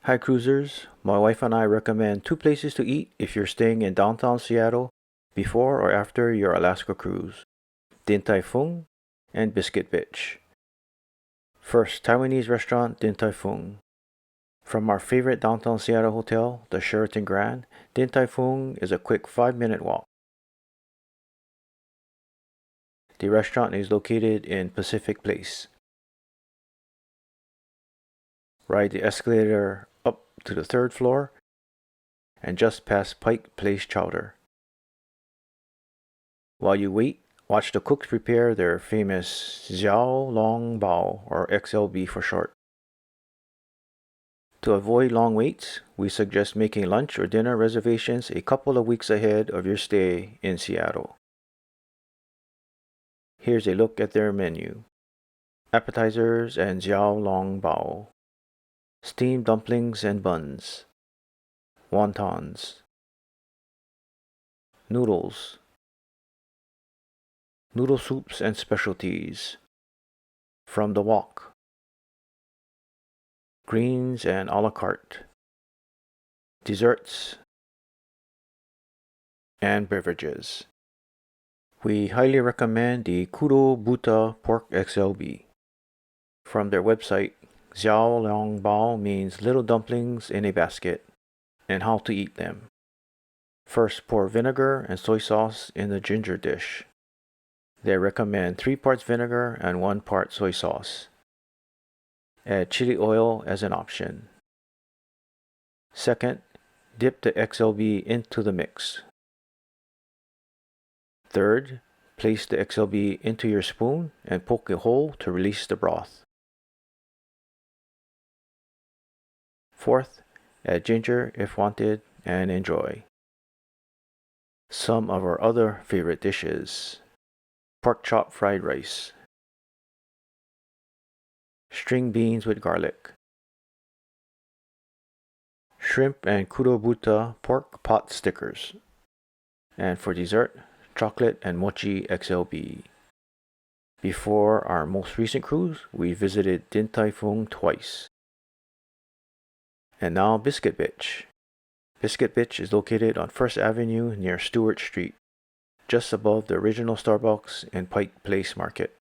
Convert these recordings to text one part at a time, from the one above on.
Hi cruisers, my wife and I recommend two places to eat if you're staying in downtown Seattle before or after your Alaska cruise: Tai Fung and Biscuit. First, Taiwanese restaurant Tai Fung. From our favorite downtown Seattle hotel, the Sheraton Grand, Tai Fung is a quick 5-minute walk. The restaurant is located in Pacific Place. Ride the escalator up to the 3rd floor and just past Pike Place Chowder. While you wait, watch the cooks prepare their famous Xiao Long Bao, or XLB for short. To avoid long waits, we suggest making lunch or dinner reservations a couple of weeks ahead of your stay in Seattle. Here's a look at their menu. Appetizers and Xiao Long Bao. Steamed dumplings and buns. Wontons. Noodles. Noodle soups and specialties. From the wok. Greens and a la carte. Desserts and beverages. We highly recommend the KUROBUTA Pork XLB. From their website, Xiao Long Bao means little dumplings in a basket, and how to eat them. First, pour vinegar and soy sauce in the ginger dish. They recommend 3 parts vinegar and 1 part soy sauce. Add chili oil as an option. Second, dip the XLB into the mix. Third, place the XLB into your spoon and poke a hole to release the broth. Fourth, add ginger if wanted and enjoy. Some of our other favorite dishes: pork chop fried rice, string beans with garlic, shrimp and KUROBUTA pork pot stickers, and for dessert, chocolate and Mochi XLB. Before our most recent cruise, we visited Tai Fung twice. And now Biscuit. Biscuit is located on 1st Avenue near Stewart Street, just above the original Starbucks in Pike Place Market.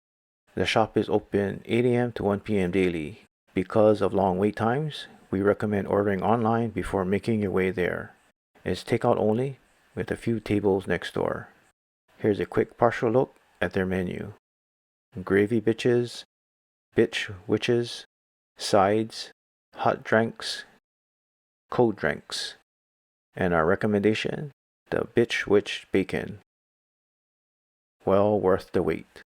The shop is open 8 a.m. to 1 p.m. daily. Because of long wait times, we recommend ordering online before making your way there. It's takeout only, with a few tables next door. Here's a quick partial look at their menu: gravy bitches, bitch witches, sides, hot drinks, cold drinks, and our recommendation, the bitch witch bacon. Well worth the wait.